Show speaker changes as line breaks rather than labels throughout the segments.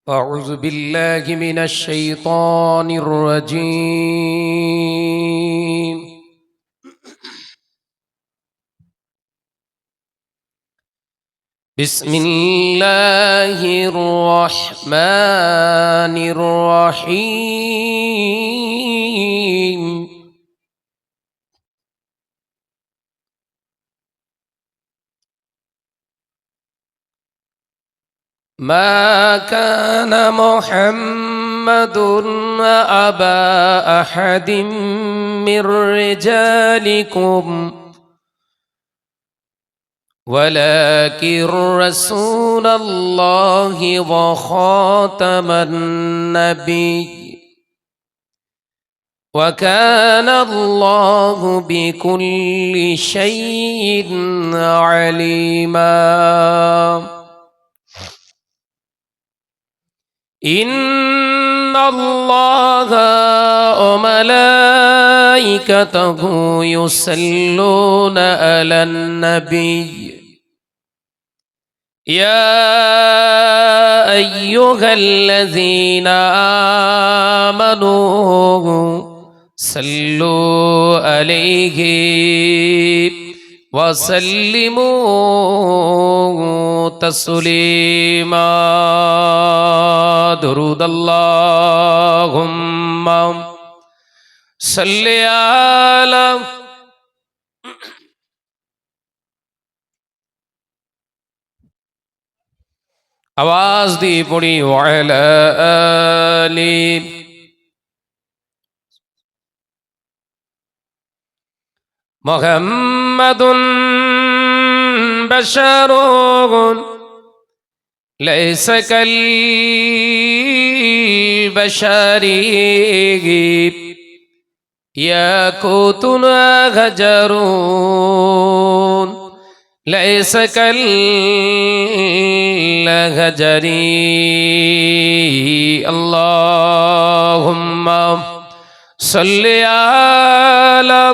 أعوذ بالله من الشيطان الرجيم. بسم الله الرحمن الرحيم. ما كان محمد أبا أحد من رجالكم ولكن رسول الله وخاتم النبي وكان الله بكل شيء عليما. إن الله وملائكته يصلون على النبي يا أيها الذين آمنوا صلوا عليه وسلموا تسليما. درود اللهم صل على आवाज दी पड़ी वअला आली मुहम्मदुन बशरुन लैसा कल बशरी याकुतुन गजरुन लैसा कल गजरी. अल्लाहुम्मा सल्लि अला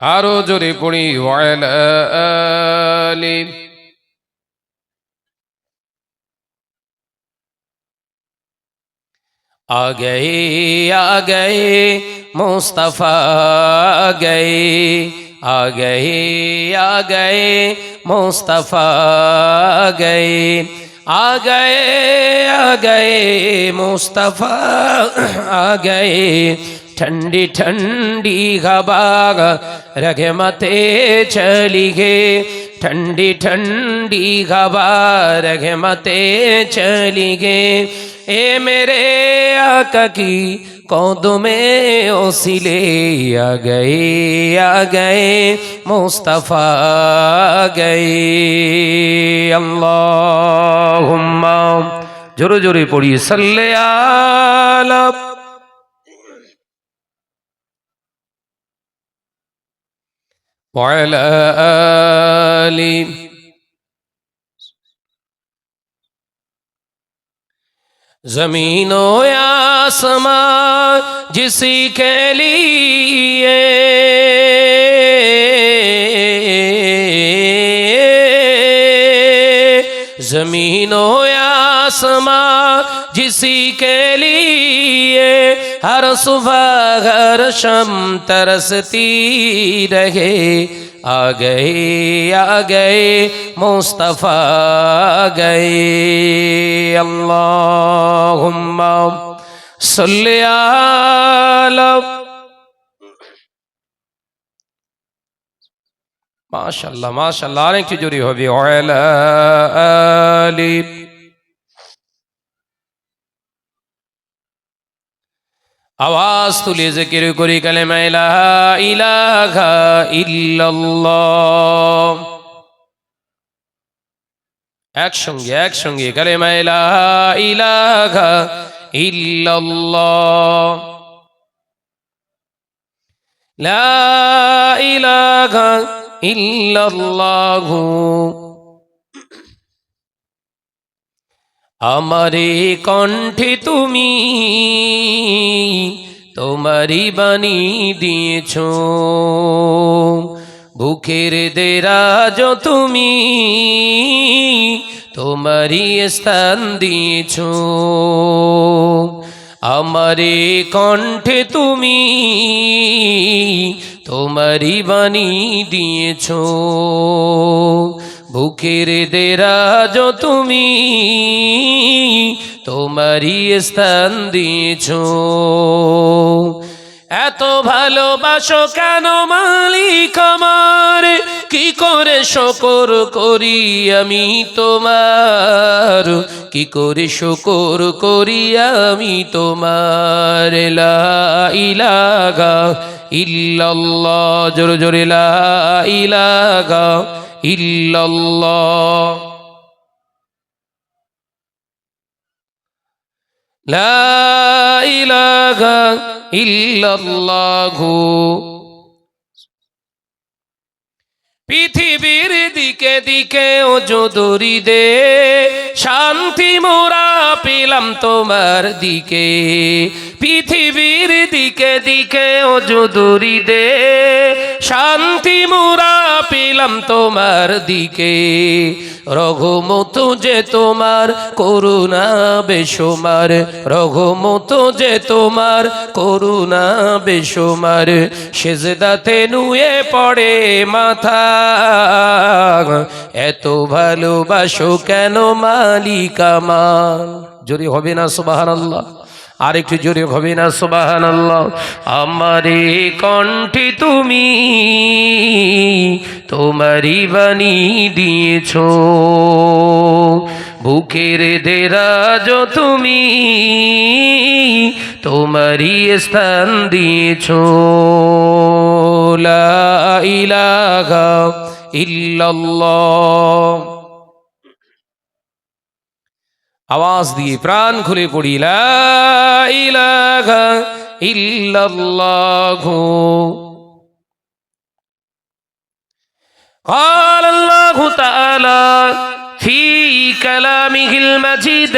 आरो जोरे पड़ी वअला आली आ गए मुस्तफा आ गए मुस्तफा आ गए मुस्तफा आ गए. ठंडी ठंडी हवा रहमते चली गए. ठंडी ठंडी हवा रहमते चली गए. ए मेरे आका की कौदों में ओसिले आ गए मुस्तफा आ गए. अल्लाहुम्मा जोरे जोरे पढ़िए सल्ले आला वअला आली. ज़मीनो आसमां जिसी के लिए ज़मीनो आसमां जिसी के लिए हर सुबह हर शम तरसती रहे. आ गए मुस्तफा आ गए. अल्लाहुम्मा सल्लि अला माशाल्लाह माशाल्लाह अनेक जोरी होबे वअला आली आवाज तुले जिकिर करी कलेमा ला इलाहा इल्लल्लाह. एक संगे कलेमा ला इलाहा इल्लल्लाह. ला इलाहा इल्लल्लाह. আমারে কণ্ঠে তুমি তোমারি বাণী দিয়েছো. বুকের দেরাজ তুমি তোমারই স্থান দিয়েছ, আমারে কণ্ঠে তুমি তোমারই বাণী দিয়েছ, বুকের দেরাজ তুমি তোমারই স্থান দিয়েছ। এত ভালোবাসো কেন মালিক আমার, কি করে শুকর করি আমি তোমার, কি করে শুকর করি আমি তোমার। লা ইলাহা ইল্লাল্লাহ, জোরে জোরে লা ইলাহা ইল্লাল্লাহ, লা ইলাহা ইল্লাল্লাহু। পৃথিবীর দিকে দিকে ও যদুরি দে, শান্তি মোরা পেলাম তোমার দিকে। পৃথিবীর দিকে দিকে ও যদুরি দে, শান্তি মোরা পেলাম তোমার দিকে। রঘুমত যে তোমার করুণা বেশুমার, রঘুমত যে তোমার করুণা বেশুমার। সেজদাতে নুয়ে পড়ে মাথা, এত ভালোবাসো কেন মালিক আমার। জোরে হবে না সুবহানাল্লাহ? আর একটু জোরে হবে না সুবহানাল্লাহ? আমারে কণ্ঠে তুমি তোমারই বাণী দিয়েছ, বুকের দেরাজ তুমি তোমারই স্থান দিয়েছ। লা ইলাহা ইল্লাল্লাহ। আওয়াজ দিয়ে প্রাণ খুলে পড়ি, লা ইলাহা ইল্লাল্লাহু। قال الله تعالى في كلامه المجيد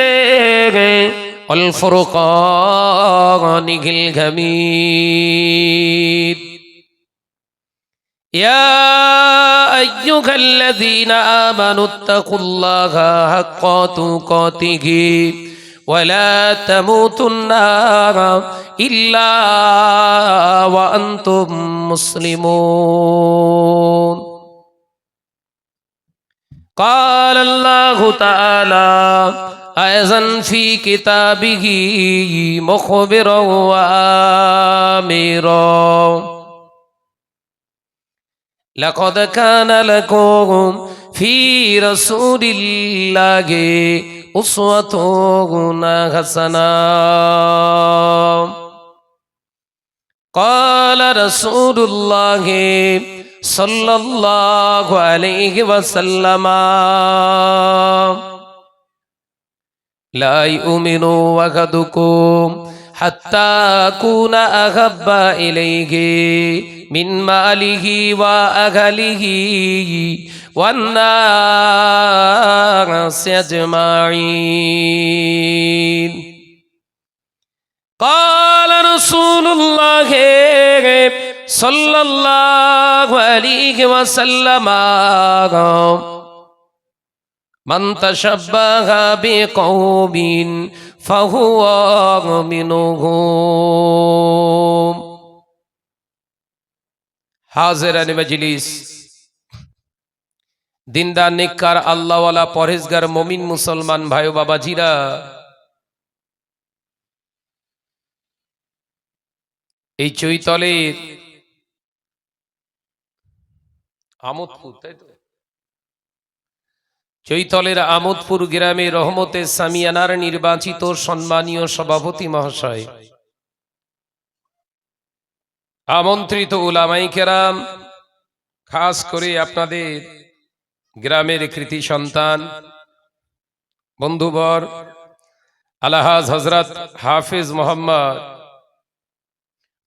والفرقان الحميد، يا أيها الذين آمنوا اتقوا الله حق تقاته ولا تموتن إلا وأنتم مسلمون. قال الله تعالى أيضا في كتابه مخبرا وآمرا، لقد كان لكم في رسول الله أسوة حسنة. قال رسول الله صلى الله عليه وسلم لا يؤمن أحدكم حتى أكون أحب إليه من ماله وأهله والناس أجمعين. قال رسول الله صلى الله عليه وسلم من تشبه بقوم فهو منهم. হাজিরানে মজলিস, দিনদার নেককার আল্লাহওয়ালা পরহেজগার মুমিন মুসলমান ভাই ও বাবাজিরা, এই চৈতলের আমোদপুর, তাই তো, চৈতলের আমোদপুর গ্রামে রহমতে সামিয়ানার নির্বাচিত সম্মানীয় সভাপতি মহাশয়, আমন্ত্রিত উলামায়ে কেরাম, খাস করে আপনাদের গ্রামের কৃতি সন্তান বন্ধুবর আলহাজ হযরত হাফিজ মোহাম্মদ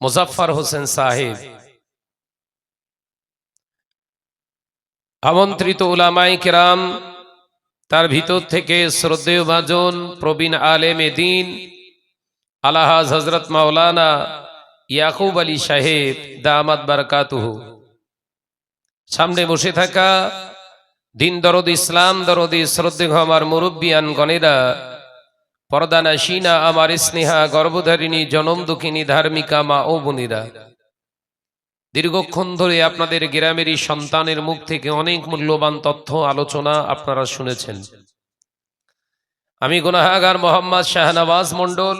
মুজাফফর হোসেন সাহেব, আমন্ত্রিত উলামায়ে কেরাম, তার ভিতর থেকে শ্রদ্ধেয় ভাজন প্রবীণ আলেমে দ্বীন আলহাজ হযরত মাওলানা ইয়াকুব আলী সাহেব দামাত বারাকাতুহু, সামনে বসে থাকা দিন দরদ ইসলাম দরদি শ্রদ্ধেয় আমার মুরব্বিয়ান গণেরা, পর্দানাসীনা আমার স্নেহা গর্ভধারিণী জনম দুঃখিনী ধার্মিকা মা ও বোনেরা, দীর্ঘক্ষণ ধরে আপনাদের গ্রামেরই সন্তানের মুখ থেকে অনেক মূল্যবান তথ্য আলোচনা আপনারা শুনেছেন। আমি গুনাহগার মোহাম্মদ শাহনওয়াজ মণ্ডল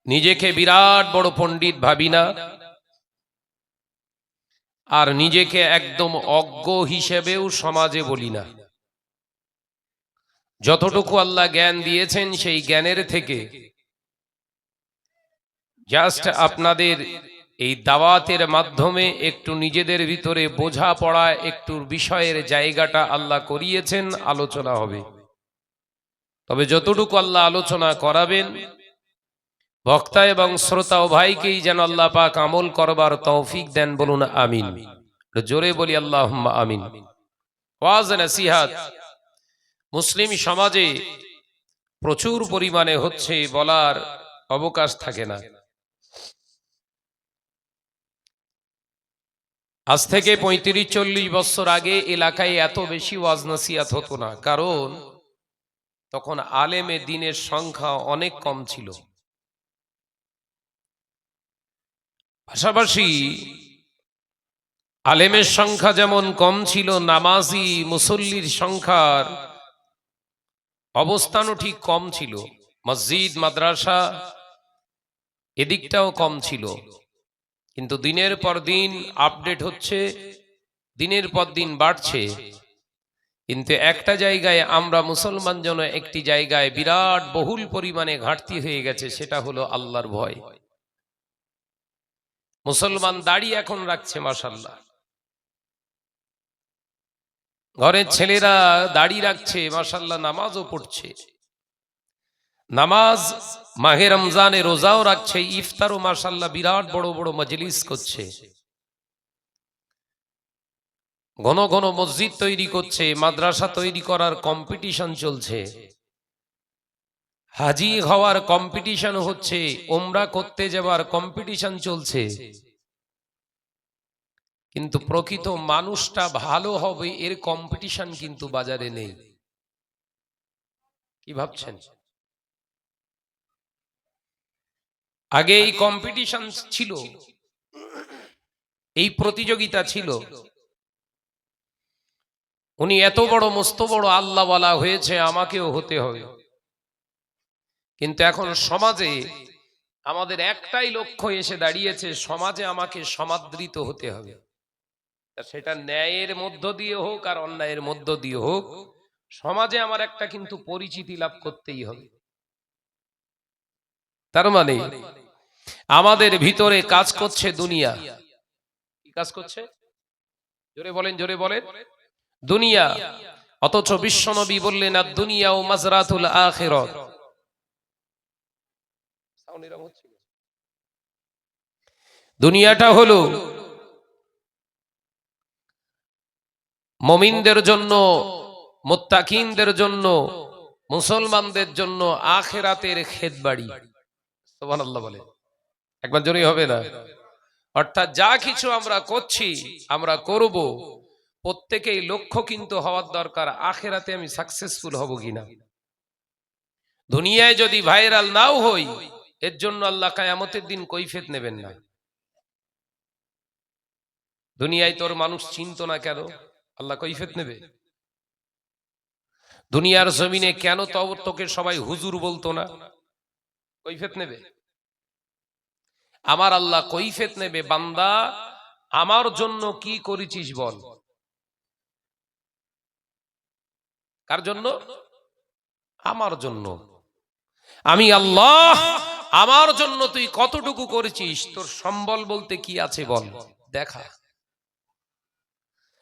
নিজেকে বিরাট বড় পণ্ডিত ভাবি না, আর নিজেকে একদম অজ্ঞ হিসেবেও সমাজে বলি না। যতটুকু আল্লাহ জ্ঞান দিয়েছেন সেই জ্ঞানের থেকে জাস্ট আপনাদের এই দাওয়াতের মাধ্যমে একটু নিজেদের ভিতরে বোঝাপড়া একটু বিষয়ের জায়গাটা আল্লাহ করিয়েছেন, আলোচনা হবে। তবে যতটুকু আল্লাহ আলোচনা করাবেন, বক্তা এবং শ্রোতা ও ভাইকেই যেন আল্লাহ পাক আমল করবার তৌফিক দেন, বলুন আমিন। জোরে বলি আল্লাহুম্মা আমিন। ওয়াজ নসিহত মুসলিম সমাজে প্রচুর পরিমাণে হচ্ছে, বলার অবকাশ থাকে না। আজ থেকে 35-40 বছর আগে এলাকায় এত বেশি ওয়াজ নসিহত হতো না, কারণ তখন আলেমে দ্বীনের সংখ্যা অনেক কম ছিল। পাশাপাশি আলেমের সংখ্যা যেমন কম ছিল, নামাজি মুসল্লির সংখ্যার অবস্থানও ঠিক কম ছিল। মসজিদ মাদ্রাসা এদিকটাও কম ছিল। কিন্তু দিনের পর দিন আপডেট হচ্ছে, দিনের পর দিন বাড়ছে। কিন্তু একটা জায়গায় আমরা মুসলমান যেন একটি জায়গায় বিরাট বহুল পরিমাণে ঘাটতি হয়ে গেছে, সেটা হলো আল্লাহর ভয়। মুসলমান দাড়ি এখন রাখছে মাশাআল্লাহ, ঘরের ছেলেরা দাড়ি রাখছে মাশাআল্লাহ, নামাজও পড়ছে। নামাজ মাহে রমজানে রোজাও রাখছে, ইফতারও মাশাআল্লাহ বিরাট বড় বড় মজলিস করছে। ঘন ঘন মসজিদ তৈরি করছে, মাদ্রাসা তৈরি করার কম্পিটিশন চলছে, হাজি হওয়ার কম্পিটিশন হচ্ছে, ওমরা করতে যাওয়ার কম্পিটিশন চলছে। কিন্তু প্রকৃত মানুষটা ভালো হবে এর কম্পিটিশন কিন্তু বাজারে নেই। কি ভাবছেন? আগে এই কম্পিটিশন ছিল, এই প্রতিযোগিতা ছিল। উনি এত বড় মস্ত বড় আল্লাহওয়ালা হয়েছে, আমাকেও হতে হবে। কিন্তু এখন সমাজে আমাদের একটাই লক্ষ্য এসে দাঁড়িয়েছে, সমাজে আমাকে সমাদৃত হতে হবে। সেটা ন্যায়ের মধ্য দিয়ে হোক আর অন্যায়ের মধ্য দিয়ে হোক, সমাজে আমার একটা কিন্তু পরিচিতি লাভ করতেই হবে। তার মানে আমাদের ভিতরে কাজ করছে দুনিয়া। কি কাজ করছে? জোরে বলেন, জোরে বলেন। দুনিয়া। অথচ বিশ্বনবী বললেন, আর দুনিয়া ও মাজরাতুল আখিরাত। দুনিয়াটা হলো মুমিনদের জন্য, মুত্তাকিনদের জন্য, মুসলমানদের জন্য আখিরাতের খেতবাড়ি। সুবহানাল্লাহ বলে একবার জোরে হবে না? অর্থাৎ যা কিছু আমরা করছি, আমরা করব, প্রত্যেকেই লক্ষ্য কিন্তু হওয়ার দরকার আখিরাতে আমি সাকসেসফুল হব কিনা। দুনিয়ায় যদি ভাইরাল নাও হই, এর জন্য আল্লাহ কিয়ামতের দিন কৈফিয়ত নেবেন না। দুনিয়ায় তোর মানুষ চিনত না কেন, আল্লাহ কৈফিয়ত নেবে? দুনিয়ার জমিনে কেন তোকে সবাই হুজুর বলতো না, কৈফিয়ত নেবে? আমার আল্লাহ কৈফিয়ত নেবে, বান্দা আমার জন্য কি করেছিস বল। কার জন্য? আমার জন্য। আমি আল্লাহ, আমার জন্য তুই কতটুকু করেছিস, তোর সম্বল বলতে কি আছে বল, দেখা।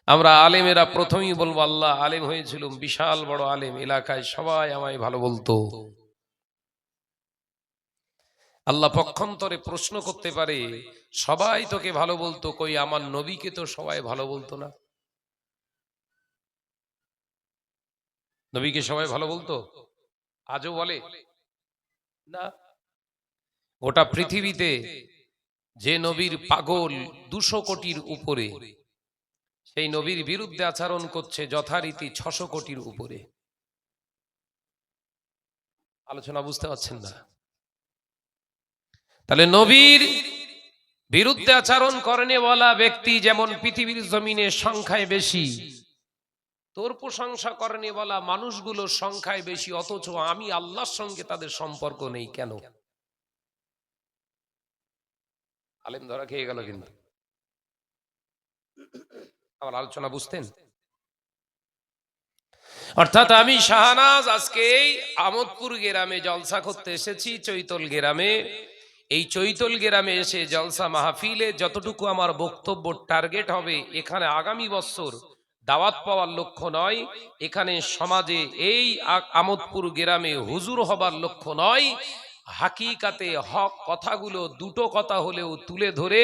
আমরা আলেমেরা প্রথমেই বলবো, আল্লাহ আলেম হয়েছিলাম, বিশাল বড় আলেম, এলাকায় সবাই আমায় ভালো বলতো। আল্লাহ পক্ষান্তরে প্রশ্ন করতে পারে, সবাই তোকে ভালো বলতো, কই আমার নবীকে তো সবাই ভালো বলতো না? নবীকে সবাই ভালো বলতো? আজও বলে না? গোটা পৃথিবীতে যে নবীর পাগল 200 কোটির উপরে, সেই নবীর বিরুদ্ধে আচরণ করছে যথারীতি 600 কোটির উপরে। আলোচনা বুঝতে পারছেন না? তাহলে নবীর বিরুদ্ধে আচরণ করেনে বলা ব্যক্তি যেমন পৃথিবীর জমিনে সংখ্যায় বেশি, তোর প্রশংসা করেনে বলা মানুষগুলোর সংখ্যায় বেশি, অথচ আমি আল্লাহর সঙ্গে তাদের সম্পর্ক নেই। কেন? আলেম ধরা খেয়ে গেল। কিন্তু আমার আলোচনা বুঝতেন? অর্থাৎ আমি শাহনাজ আজকে আমোদপুর গ্রামে জলসা করতে এসেছি, চৈতল গ্রামে। এই চৈতল গ্রামে এসে জলসা মাহফিলে যতটুকু আমার বক্তব্য টার্গেট হবে, এখানে আগামী বছর দাওয়াত পাওয়ার লক্ষ্য নয়, এখানে সমাজে এই আমোদপুর গ্রামে হুজুর হবার লক্ষ্য নয়, হাকিকাতে হক কথাগুলো দুটো কথা হলেও তুলে ধরে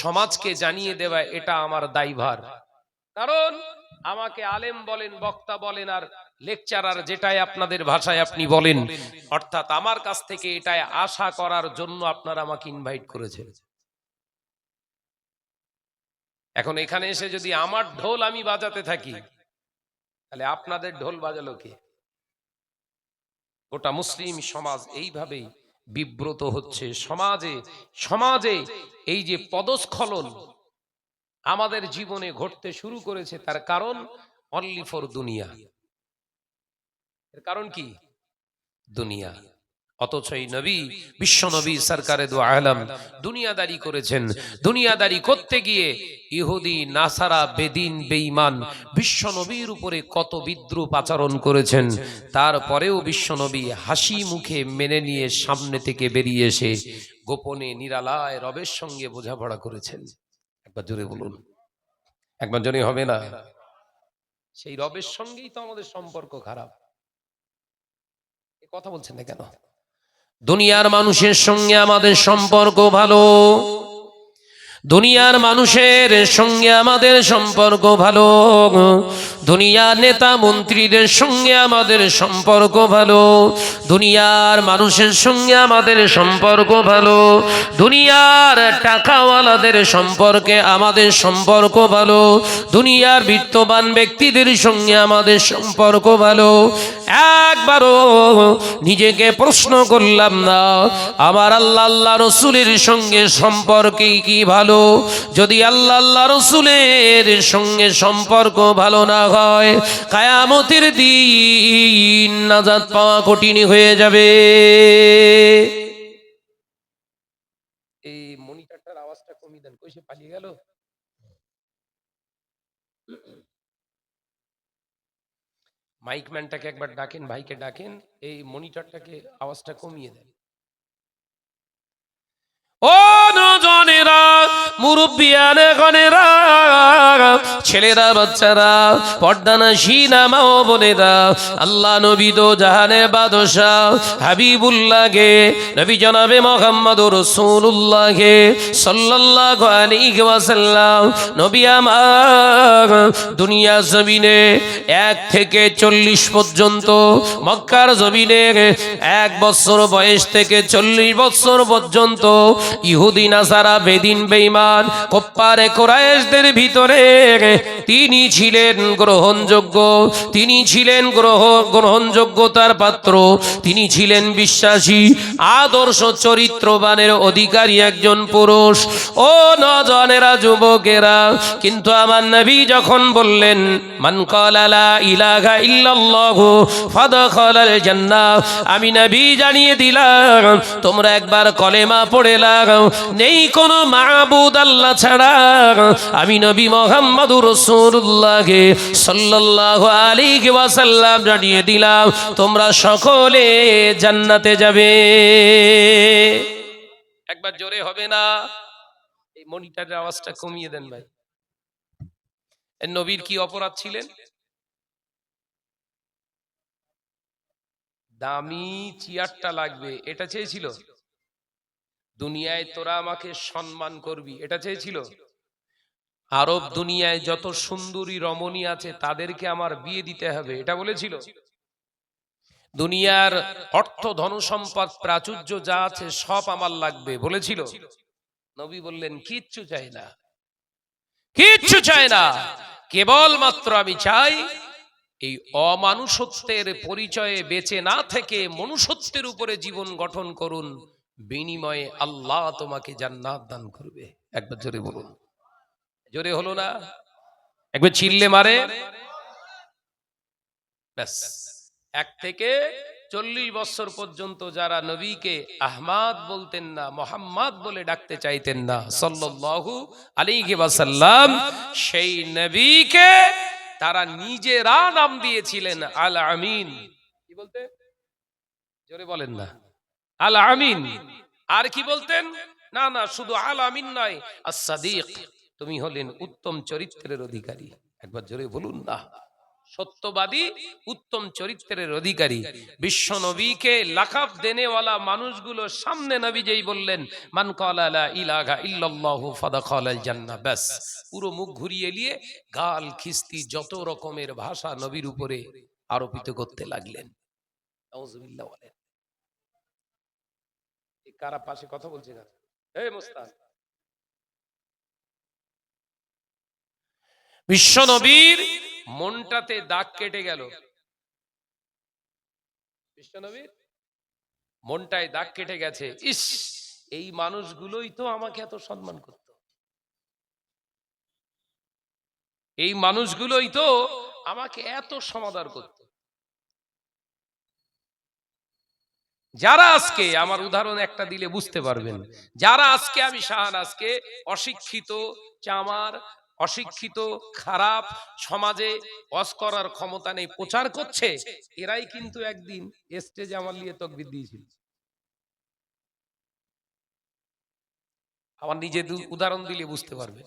সমাজকে জানিয়ে দেওয়া, এটা আমার দায়ভার। কারণ আমাকে আলেম বলেন, বক্তা বলেন, আর লেকচারার যেটাই আপনাদের ভাষায় আপনি বলেন, অর্থাৎ আমার কাছ থেকে এটাই আশা করার জন্য আপনারা আমাকে ইনভাইট করেছেন। এখন এখানে এসে যদি আমার ঢোল আমি বাজাতে থাকি, তাহলে আপনাদের ঢোল বাজালো কে? গোটা মুসলিম সমাজ এইভাবেই বিব্রত হচ্ছে। সমাজে এই যে পদস্খলন আমাদের জীবনে ঘটতে শুরু করেছে, তার কারণ অনলি ফর দুনিয়া। এর কারণ কি? দুনিয়া। অথচ এই নবী, বিশ্ব নবী সরকারে দু আলম দুনিয়াদারি করেছেন। দুনিয়াদারি করতে গিয়ে ইহুদি, নাসারা, বেদিন, বেঈমান বিশ্ব নবীর উপরে কত বিদ্রুপ আচরণ করেছেন। তারপরেও বিশ্ব নবী হাসি মুখে মেনে নিয়ে সামনে থেকে বেরিয়ে এসে গোপনে নিরালায় রবের সঙ্গে বোঝাপড়া করেছেন। একবার জোরে বলুন, একবার জোরে হবে না? সেই রবের সঙ্গেই তো আমাদের সম্পর্ক খারাপ। কথা বলছেন না কেন? দুনিয়ার মানুষের সঙ্গে আমাদের সম্পর্ক ভালো, দুনিয়ার মানুষের সঙ্গে আমাদের সম্পর্ক ভালো, দুনিয়ার নেতা মন্ত্রীদের সঙ্গে আমাদের সম্পর্ক ভালো, দুনিয়ার মানুষের সঙ্গে আমাদের সম্পর্ক ভালো, দুনিয়ার টাকাওয়ালাদের সম্পর্কে আমাদের সম্পর্ক ভালো, দুনিয়ার বিত্তবান ব্যক্তিদের সঙ্গে আমাদের সম্পর্ক ভালো। একবারও নিজেকে প্রশ্ন করলাম না আমার আল্লাহ রসুলের সঙ্গে সম্পর্কে কি ভালো? যদি আল্লাহ রসুলের সঙ্গে সম্পর্ক ভালো না হয়, কিয়ামতের দিন নাজাত পাওয়া কঠিন হয়ে যাবে। এই মনিটরটার আওয়াজটা কমিয়ে দেন, কইসে পালিয়ে গেল। মাইকম্যানটাকে একবার ডাকেন, ভাইকে ডাকেন, এই মনিটরটাকে আওয়াজটা কমিয়ে দেন। ও নজনেরা, মুরব্বিয়ানে গনেরা, ছেলেরা, বাচ্চারা, পর্দানাশীনা মা ও বোনেরা, আল্লাহ নবী দো জাহানের বাদশাহ হাবিবুল্লাহকে, নবী জনাবে মুহাম্মদুর রাসূলুল্লাহকে সাল্লাল্লাহু আলাইহি ওয়াসাল্লাম, নবী আমার দুনিয়া জমিনে 1 থেকে 40 পর্যন্ত, মক্কার জমিনে 1 বছর বয়স থেকে 40 বছর পর্যন্ত ইহুদি, নাসারা, বেদিন, বেঈমান, কুফারে কুরাইশদের ভিতরে তিনি ছিলেন গ্রহণযোগ্য, তিনি ছিলেন গ্রহণযোগ্যতার পাত্র, তিনি ছিলেন বিশ্বাসী, আদর্শ চরিত্রবানের অধিকারী একজন পুরুষ। ও নজনেরা, যুবকেরা, কিন্তু আমার নবী যখন বললেন মান ক্বালা লা ইলাহা ইল্লাল্লাহু ফাদখালাল জান্নাহ, আমি নবী জানিয়ে দিলাম তোমরা একবার কলেমা পড়ে লাগাও, নেই কোনো মাবুদ আল্লাহ ছাড়া, আমি নবী মুহাম্মদুর রাসূলুল্লাহকে সাল্লাল্লাহু আলাইহি ওয়াসাল্লাম জানিয়ে দিলাম তোমরা সকলে জান্নাতে যাবে। একবার জোরে হবে না? এই মনিটরের আওয়াজটা কমিয়ে দেন ভাই। নবীর কি অপরাধ ছিলেন? দামি চেয়ারটা লাগবে এটা চেয়েছিল? দুনিয়ায় তোরা আমাকে সম্মান করবি এটা চেয়েছিল? আরব দুনিয়ায় যত সুন্দরী রমণী আছে তাদেরকে আমার বিয়ে দিতে হবে এটা বলেছিল? দুনিয়ার অর্থ, ধন, সম্পদ, প্রাচুর্য যা আছে সব আমার লাগবে বলেছিল? নবী বললেন কিচ্ছু চাই না, কিচ্ছু চাই না, কেবলমাত্র আমি চাই এই অমানুষত্বের পরিচয়ে বেঁচে না থেকে মনুষ্যত্বের উপরে জীবন গঠন করুন, বিনিময়ে আল্লাহ তোমাকে জান্নাত দান করবে। একবার জোরে বলুন। জোরে হলো না? একবার চিল্লে মারে। ব্যাস। 1 থেকে 40 বছর পর্যন্ত যারা নবীকে আহমদ বলতেন না, মোহাম্মদ বলে ডাকতে চাইতেন না সাল্লাল্লাহু আলাইহি ওয়াসাল্লাম, সেই নবীকে তারা নিজেরা নাম দিয়েছিলেন আল আমিন। কি বলতে? জোরে বলেন না। আল আমিন। আর কি বলতেন? না না, শুধু আল আমিন নয়, আস-সাদিক, তুমি হলেন উত্তম চরিত্রের অধিকারী। একবার জোরে বলুন না। সত্যবাদী, উত্তম চরিত্রের অধিকারী। বিশ্ব নবীকে লাকাব দেনেওয়ালা মানুষগুলো সামনে নবী যেই বললেন মান ক্বালা লা ইলাহা ইল্লাল্লাহু ফাদাখালাল জান্নাহ, ব্যাস পুরো মুখ ঘুরিয়ে নিয়ে গাল খিস্তি যত রকমের ভাষা নবীর উপরে আরোপিত করতে লাগলেন। নাউজুবিল্লাহ বলেন। এই কারা পাশে কথা বলছে কারা? এই মুস্তান। বিশ্ব নবীর মনটাতে দাগ কেটে গেল। বিশ্ব নবীর মনটায় দাগ কেটে গেছে। ইস, এই মানুষগুলোই তো আমাকে এত সম্মান করত, এই মানুষগুলোই তো আমাকে এত সমাদর করত। যারা আজকে, আমার উদাহরণ একটা দিলে বুঝতে পারবেন, যারা আজকে আমি শাহনাজকে অশিক্ষিত, চামার, অশিক্ষিত, খারাপ, সমাজে ওয়াজ করার ক্ষমতা নেই প্রচার করছে, এরাই কিন্তু একদিন স্টেজে আমার নিয়ে তাকবীর দিয়েছিল। আমার নিজে উদাহরণ দিলে বুঝতে পারবে।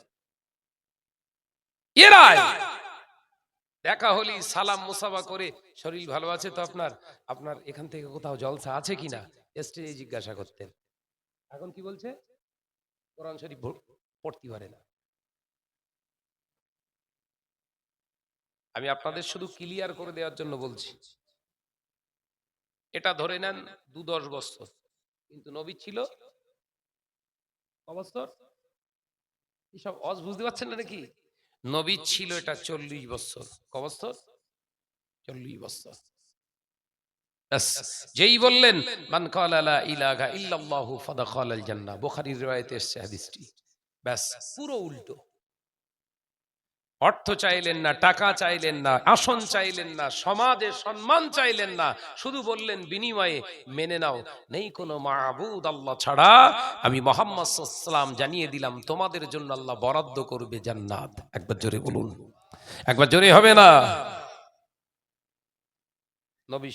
এরাই দেখা হলি সালাম মুসাফা করে, শরীর ভালো আছে তো আপনার, আপনার এখান থেকে কোথাও জলসা আছে কিনা স্টেজে জিজ্ঞাসা করতেন। এখন কি বলছে? কোরআন শরীফ পড়তে পারে না। আমি আপনাদের শুধু ক্লিয়ার করে দেওয়ার জন্য বলছি। এটা ধরে নেন 2-10 বছর, কিন্তু নবী ছিল বছর। এসব অজ বুঝতে পারছেন না নাকি? নবী ছিল এটা 40 বছর। বছর? 40 বছর। যেই বললেন মান ক্বালা লা ইলাহা ইল্লাল্লাহু ফাদাখালাল জান্নাহ, বুখারীর riwayate এসেছে হাদিসটি। ব্যাস পুরো উল্টো। অর্থ চাইলেন না, টাকা চাইলেন না, আসন চাইলেন না, সমাজে সম্মান চাইলেন না, শুধু বললেন বিনিময়ে মেনে নাও নেই কোনো মাবুদ আল্লাহ ছাড়া, আমি মুহাম্মদ সাল্লাল্লাহু আলাইহি ওয়াসাল্লাম জানিয়ে দিলাম তোমাদের জন্য আল্লাহ বরাদ্দ করবে জান্নাত। একবার জোরে বলুন, একবার জোরে হবে না? নবী